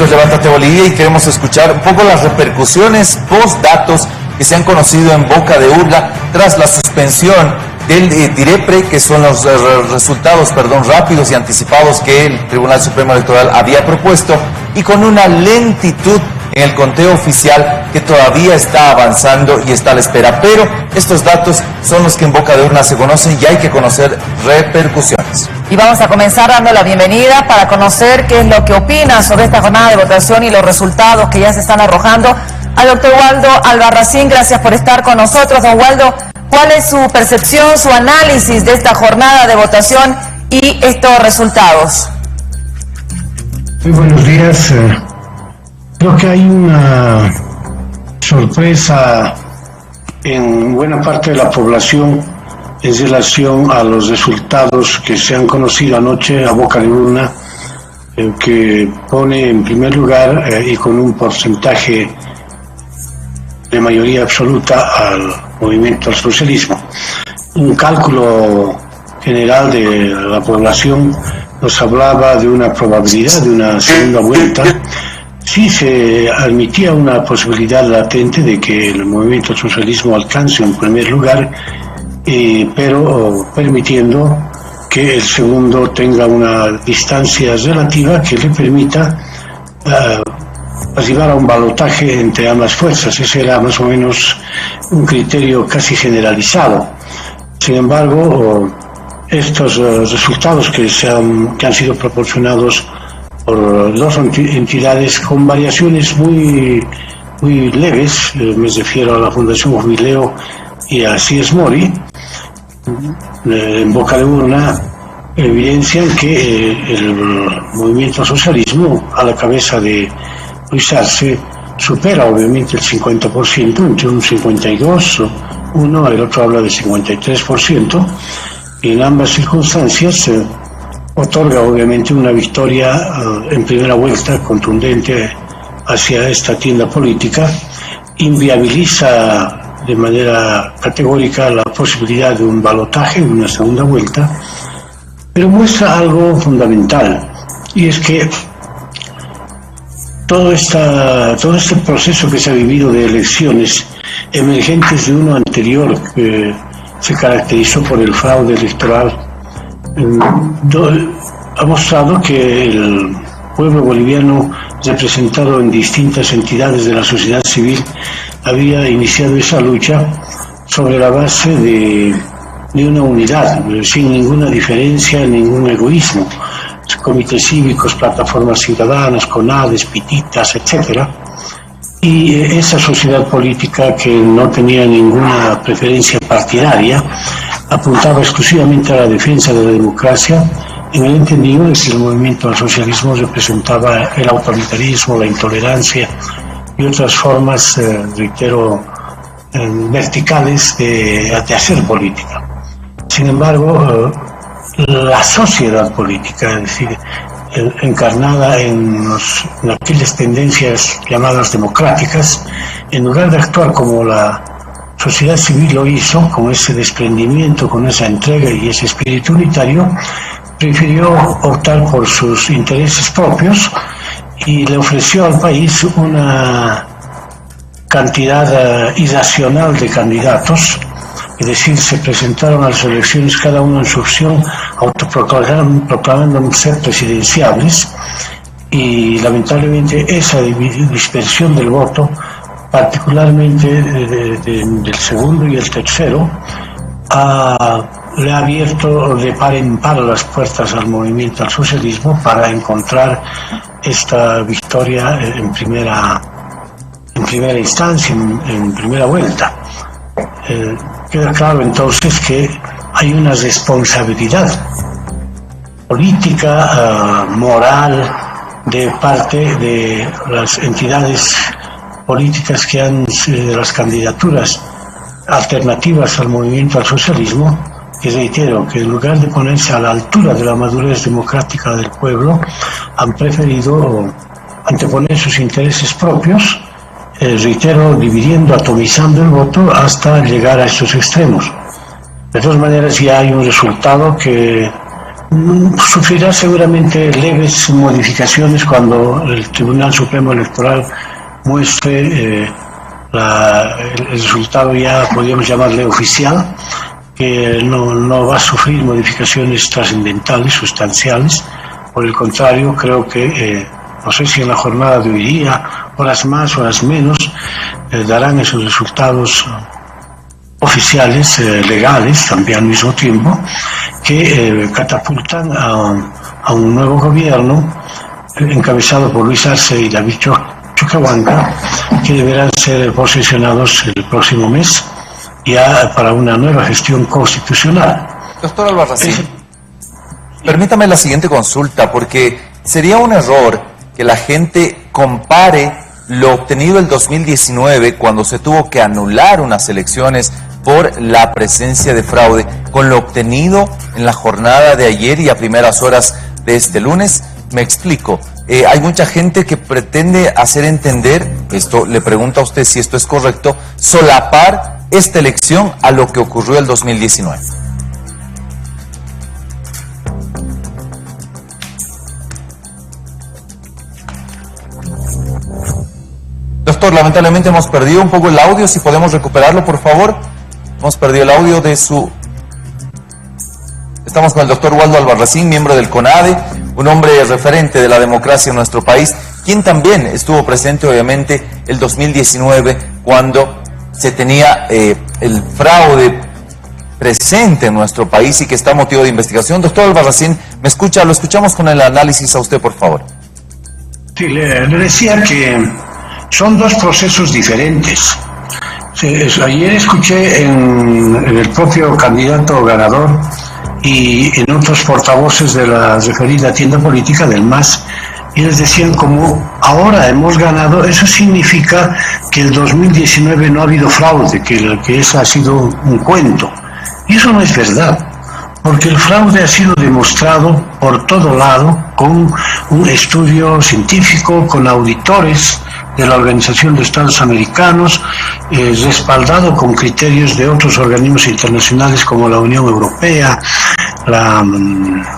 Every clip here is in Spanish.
Esto es Levántate Bolivia y queremos escuchar un poco las repercusiones post-datos que se han conocido en boca de Urga tras la suspensión del DIREPRE, que son los resultados rápidos y anticipados que el Tribunal Supremo Electoral había propuesto, y con una lentitud en el conteo oficial que todavía está avanzando y está a la espera. Pero estos datos son los que en boca de urna se conocen y hay que conocer repercusiones. Y vamos a comenzar dando la bienvenida para conocer qué es lo que opina sobre esta jornada de votación y los resultados que ya se están arrojando al doctor Waldo Albarracín. Gracias por estar con nosotros, don Waldo. ¿Cuál es su percepción, su análisis de esta jornada de votación y estos resultados? Muy buenos días. Creo que hay una sorpresa en buena parte de la población en relación a los resultados que se han conocido anoche a boca de urna, que pone en primer lugar y con un porcentaje de mayoría absoluta al movimiento al socialismo. Un cálculo general de la población nos hablaba de una probabilidad de una segunda vuelta. Sí se admitía una posibilidad latente de que el movimiento al socialismo alcance un primer lugar, pero permitiendo que el segundo tenga una distancia relativa que le permita llevar a un balotaje entre ambas fuerzas. Ese era más o menos un criterio casi generalizado. Sin embargo, estos resultados que han sido proporcionados por dos entidades con variaciones muy leves, me refiero a la Fundación Jubileo y a CIES Mori, en boca de urna evidencian que el movimiento al socialismo, a la cabeza de Luis Arce, supera obviamente el 50%, entre un 52%, el otro habla de 53%, y en ambas circunstancias otorga obviamente una victoria en primera vuelta contundente hacia esta tienda política, inviabiliza de manera categórica la posibilidad de un balotaje, de una segunda vuelta, pero muestra algo fundamental, y es que todo este proceso que se ha vivido de elecciones emergentes de uno anterior, que se caracterizó por el fraude electoral, ha mostrado que el pueblo boliviano, representado en distintas entidades de la sociedad civil, había iniciado esa lucha sobre la base de una unidad, sin ninguna diferencia, ningún egoísmo. Comités cívicos, plataformas ciudadanas, CONADES, pititas, etc. Y esa sociedad política, que no tenía ninguna preferencia partidaria, apuntaba exclusivamente a la defensa de la democracia, en el entendido de que el movimiento al socialismo representaba el autoritarismo, la intolerancia y otras formas, reitero, verticales de hacer política. Sin embargo, la sociedad política, es decir, encarnada en aquellas tendencias llamadas democráticas, en lugar de actuar como la sociedad civil lo hizo, con ese desprendimiento, con esa entrega y ese espíritu unitario, prefirió optar por sus intereses propios y le ofreció al país una cantidad irracional de candidatos. Es decir, se presentaron a las elecciones cada uno en su opción, proclamando ser presidenciables, y lamentablemente esa dispersión del voto, particularmente del segundo y el tercero, le ha abierto de par en par las puertas al movimiento al socialismo para encontrar esta victoria en primera instancia, en primera vuelta. Queda claro entonces que hay una responsabilidad política, moral, de parte de las entidades políticas de las candidaturas alternativas al movimiento al socialismo, que reitero que en lugar de ponerse a la altura de la madurez democrática del pueblo, han preferido anteponer sus intereses propios, reitero, dividiendo, atomizando el voto hasta llegar a estos extremos. De todas maneras, ya hay un resultado que sufrirá seguramente leves modificaciones cuando el Tribunal Supremo Electoral muestre el resultado, ya podríamos llamarle oficial, que no va a sufrir modificaciones trascendentales, sustanciales. Por el contrario, creo que, no sé si en la jornada de hoy día, horas más, horas menos, darán esos resultados oficiales, legales también al mismo tiempo, que catapultan a un nuevo gobierno encabezado por Luis Arce y David Choquehuanca, que deberán ser posesionados el próximo mes ya para una nueva gestión constitucional. Doctor Albarracín, permítame la siguiente consulta, porque sería un error que la gente compare lo obtenido el 2019, cuando se tuvo que anular unas elecciones por la presencia de fraude, con lo obtenido en la jornada de ayer y a primeras horas de este lunes. Me explico. Hay mucha gente que pretende hacer entender, esto le pregunto a usted si esto es correcto, solapar esta elección a lo que ocurrió el 2019. Doctor, lamentablemente hemos perdido un poco el audio. Si podemos recuperarlo, por favor. Hemos perdido el audio de su... Estamos con el doctor Waldo Albarracín, miembro del CONADE, un hombre referente de la democracia en nuestro país, quien también estuvo presente, obviamente, el 2019, cuando se tenía el fraude presente en nuestro país y que está motivo de investigación. Doctor Albarracín, ¿me escucha? Lo escuchamos con el análisis a usted, por favor. Sí, le decía que son dos procesos diferentes. Ayer escuché en el propio candidato ganador y en otros portavoces de la referida tienda política del MAS, y les decían como ahora hemos ganado, eso significa que el 2019 no ha habido fraude, que eso ha sido un cuento. Y eso no es verdad, porque el fraude ha sido demostrado por todo lado con un estudio científico, con auditores de la Organización de Estados Americanos, respaldado con criterios de otros organismos internacionales como la Unión Europea, la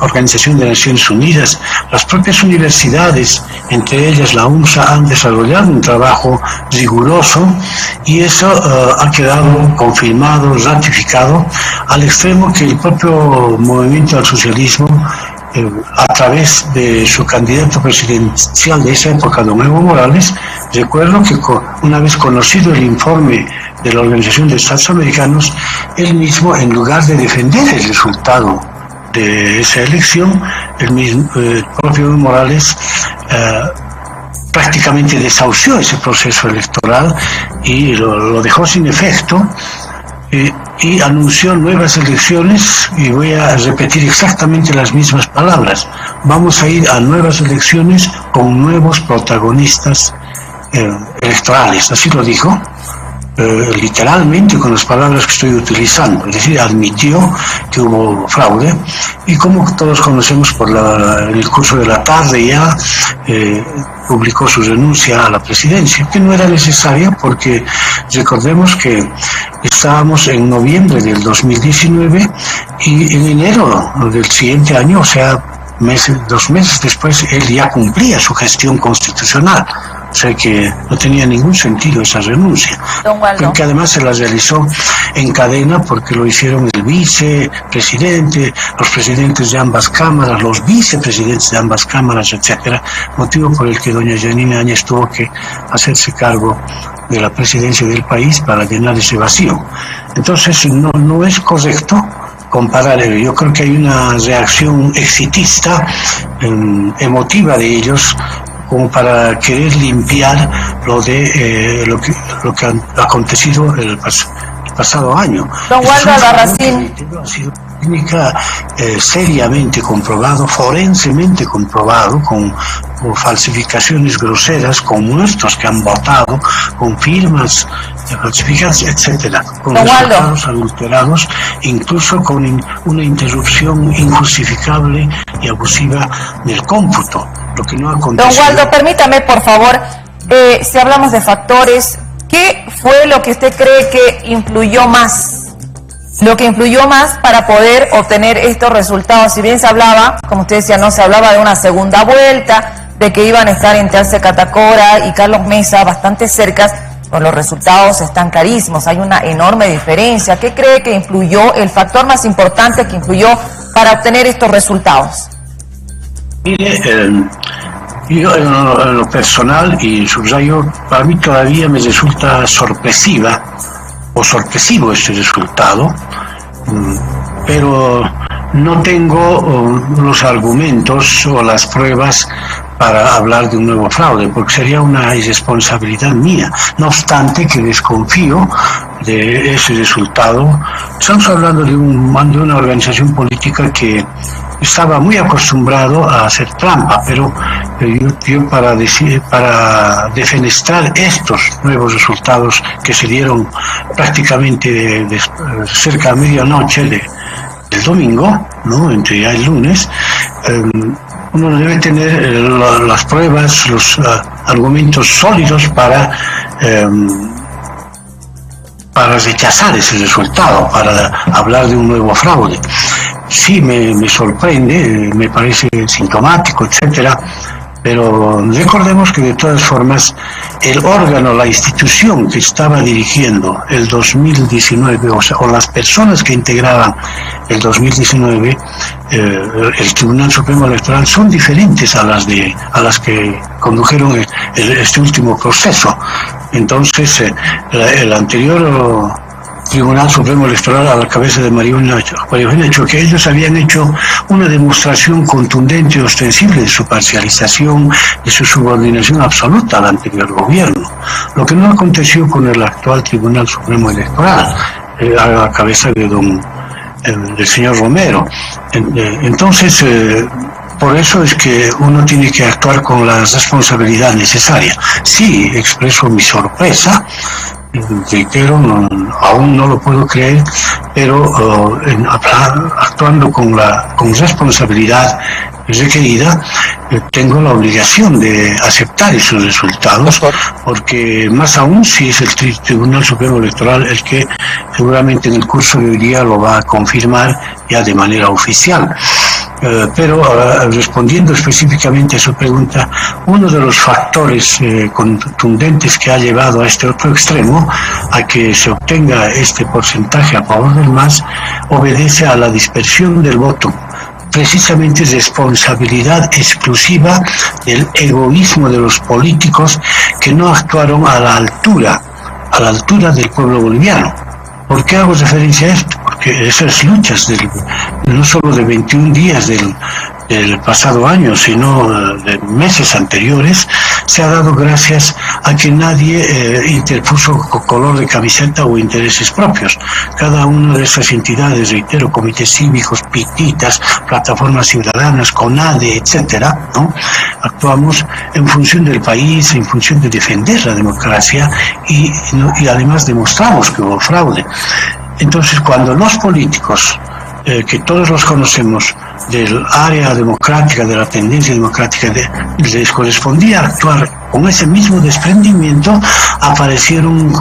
Organización de Naciones Unidas, las propias universidades, entre ellas la UNSA, han desarrollado un trabajo riguroso y eso ha quedado confirmado, ratificado, al extremo que el propio movimiento al socialismo, a través de su candidato presidencial de esa época, don Evo Morales, recuerdo que una vez conocido el informe de la Organización de Estados Americanos, él mismo, en lugar de defender el resultado de esa elección, el propio Evo Morales prácticamente desahució ese proceso electoral y lo dejó sin efecto, y anunció nuevas elecciones, y voy a repetir exactamente las mismas palabras: vamos a ir a nuevas elecciones con nuevos protagonistas electorales. Así lo dijo, literalmente con las palabras que estoy utilizando, es decir, admitió que hubo fraude, y como todos conocemos en el curso de la tarde ya publicó su renuncia a la presidencia, que no era necesaria porque recordemos que estábamos en noviembre del 2019 y en enero del siguiente año, o sea, 2 meses después, él ya cumplía su gestión constitucional. O sea que no tenía ningún sentido esa renuncia. Creo que además se la realizó en cadena porque lo hicieron el vicepresidente, los presidentes de ambas cámaras, los vicepresidentes de ambas cámaras, etcétera, motivo por el que doña Yanine Áñez tuvo que hacerse cargo de la presidencia del país para llenar ese vacío. Entonces no es correcto comparar. Yo creo que hay una reacción exitista, emotiva de ellos, como para querer limpiar lo que ha acontecido el pasado año. Don Waldo Albarracín. Ha sido técnica seriamente comprobado, forensemente comprobado, con falsificaciones groseras, con muertos que han votado, con firmas falsificadas, etcétera, con resultados adulterados, incluso con una interrupción injustificable y abusiva del cómputo, lo que no ha acontecido. Don Waldo, permítame, por favor, si hablamos de factores, ¿qué fue lo que usted cree que influyó más lo que influyó más para poder obtener estos resultados? Si bien se hablaba, como usted decía, no se hablaba de una segunda vuelta, de que iban a estar entre Arce Catacora y Carlos Mesa bastante cercas, pues los resultados están clarísimos, hay una enorme diferencia. ¿Qué cree que influyó, el factor más importante que influyó para obtener estos resultados? Mire, yo en lo personal, y subrayo, para mí todavía me resulta sorpresivo este resultado, pero no tengo los argumentos o las pruebas para hablar de un nuevo fraude, porque sería una irresponsabilidad mía. No obstante que desconfío de ese resultado. Estamos hablando de una organización política que estaba muy acostumbrado a hacer trampa, pero yo para defenestrar estos nuevos resultados que se dieron prácticamente de cerca a medianoche del domingo, ¿no?, entre ya el lunes, uno debe tener las pruebas, los argumentos sólidos para rechazar ese resultado, para hablar de un nuevo fraude. Sí, me sorprende, me parece sintomático, etcétera, pero recordemos que de todas formas el órgano, la institución que estaba dirigiendo el 2019, o las personas que integraban el 2019, el Tribunal Supremo Electoral, son diferentes a las que condujeron este último proceso. Entonces, el anterior Tribunal Supremo Electoral, a la cabeza de María Eugenia Choque, ellos habían hecho una demostración contundente y ostensible de su parcialización, de su subordinación absoluta al anterior gobierno, lo que no aconteció con el actual Tribunal Supremo Electoral, a la cabeza del señor Romero. Entonces, por eso es que uno tiene que actuar con la responsabilidad necesaria. Sí, expreso mi sorpresa, reitero, aún no lo puedo creer, pero actuando con responsabilidad requerida, tengo la obligación de aceptar esos resultados, porque más aún si es el Tribunal Supremo Electoral el que seguramente en el curso de hoy día lo va a confirmar ya de manera oficial. Pero respondiendo específicamente a su pregunta, uno de los factores contundentes que ha llevado a este otro extremo, a que se obtenga este porcentaje a favor del MAS, obedece a la dispersión del voto. Precisamente responsabilidad exclusiva del egoísmo de los políticos que no actuaron a la altura del pueblo boliviano. ¿Por qué hago referencia a esto? Porque esas luchas no solo de 21 días del pasado año, sino de meses anteriores, se ha dado gracias a que nadie interpuso color de camiseta o intereses propios. Cada una de esas entidades, reitero, comités cívicos, pititas, plataformas ciudadanas, CONADE, etcétera, ¿no?, actuamos en función del país, en función de defender la democracia y además demostramos que hubo fraude. Entonces, cuando los políticos, que todos los conocemos, del área democrática, de la tendencia democrática, les correspondía actuar con ese mismo desprendimiento, aparecieron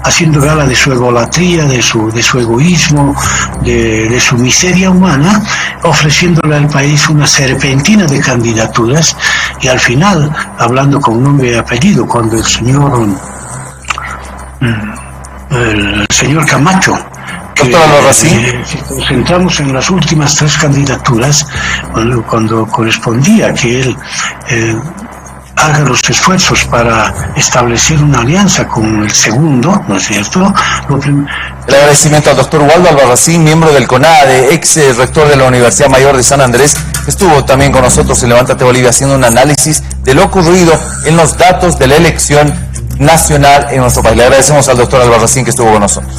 haciendo gala de su egolatría, de su egoísmo, de su miseria humana, ofreciéndole al país una serpentina de candidaturas, y al final, hablando con nombre y apellido, cuando el señor Camacho, doctor Albarracín, si concentramos en las últimas 3 candidaturas, cuando correspondía que él haga los esfuerzos para establecer una alianza con el segundo, ¿no es cierto? El agradecimiento al doctor Waldo Albarracín, miembro del CONADE, ex rector de la Universidad Mayor de San Andrés, que estuvo también con nosotros en Levántate Bolivia haciendo un análisis de lo ocurrido en los datos de la elección nacional en nuestro país. Le agradecemos al doctor Albarracín que estuvo con nosotros.